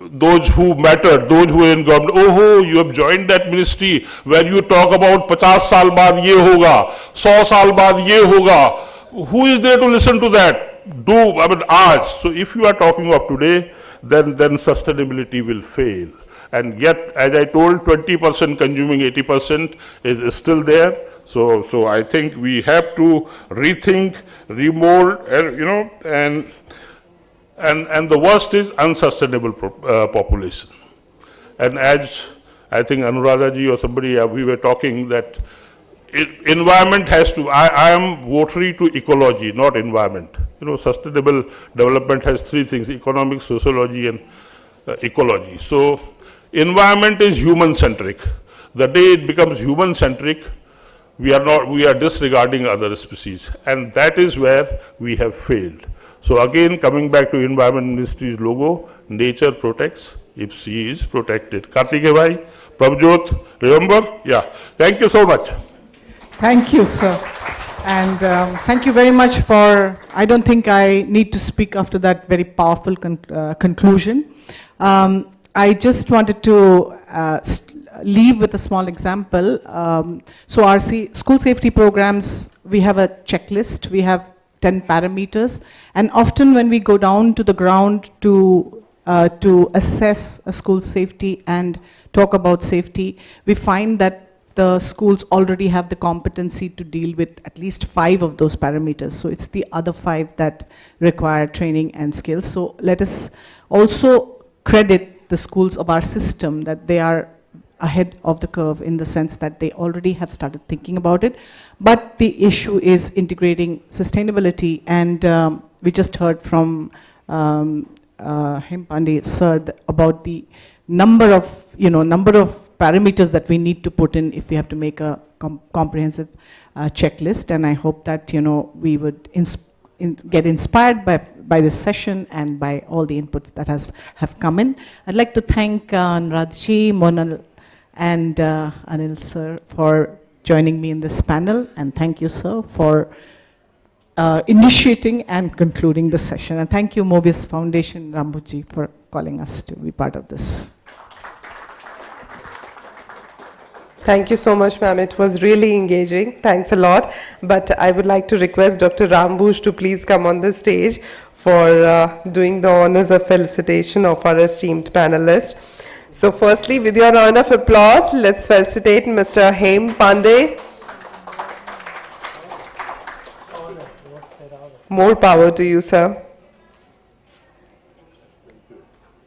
those who mattered, those who were in government, oh, you have joined that ministry where you talk about 50 साल बाद ये होगा, 100 साल बाद ये होगा. Who is there to listen to that? So if you are talking of today, then sustainability will fail. And yet, as I told, 20% consuming 80% is still there. So I think we have to rethink, remold, you know, and the worst is unsustainable population. And as I think Anuradha ji or somebody, we were talking that environment has to, I am votary to ecology, not environment. You know, sustainable development has three things: economics, sociology, and ecology. So environment is human-centric. The day it becomes human-centric, we are disregarding other species, and that is where we have failed. So again, coming back to Environment Ministry's logo, nature protects if she is protected. Kartike bhai, Prabhjot, remember? Yeah. Thank you so much. Thank you, sir. And thank you very much for, I don't think I need to speak after that very powerful conclusion. I just wanted to leave with a small example. So our school safety programs, we have a checklist, we have 10 parameters, and often when we go down to the ground to assess a school safety and talk about safety, we find that the schools already have the competency to deal with at least 5 of those parameters. So it's the other 5 that require training and skills. So let us also credit the schools of our system that they are ahead of the curve in the sense that they already have started thinking about it. But the issue is integrating sustainability, and we just heard from Hempande sir about the number of parameters that we need to put in if we have to make a comprehensive checklist. And I hope that we would get inspired by this session and by all the inputs that have come in. I'd like to thank Anradji, Monal, and Anil sir for joining me in this panel, and thank you, sir, for initiating and concluding the session. And thank you, Mobius Foundation, Rambuji, for calling us to be part of this. Thank you so much, ma'am. It was really engaging. Thanks a lot. But I would like to request Dr. Rambush to please come on the stage for doing the honors of felicitation of our esteemed panelists. So firstly, with your round of applause, let's felicitate Mr. Hem Pandey. More power to you, sir.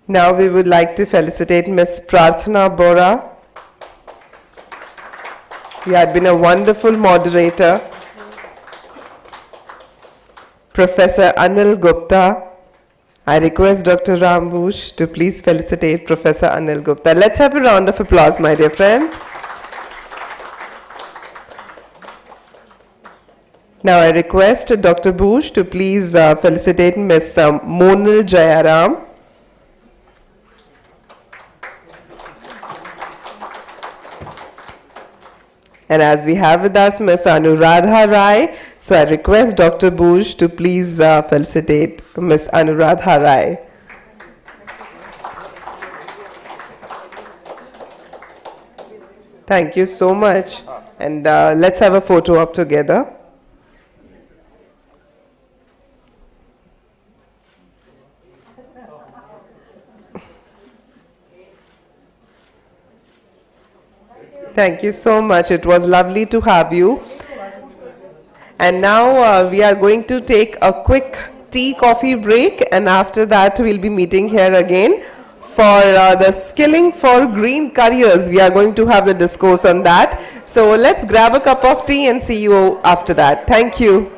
Now we would like to felicitate Ms. Prarthana Bora. You had been a wonderful moderator. Professor Anil Gupta. I request Dr. Rambush to please felicitate Professor Anil Gupta. Let's have a round of applause, my dear friends. Now I request Dr. Bush to please felicitate Ms. Monal Jayaram. And as we have with us Ms. Anuradha Rai, so I request Dr. Bush to please felicitate Ms. Anuradha Rai. Thank you so much. And let's have a photo up together. Thank you so much. It was lovely to have you. And now we are going to take a quick tea-coffee break, and after that we'll be meeting here again for the skilling for green careers. We are going to have the discourse on that. So let's grab a cup of tea and see you after that. Thank you.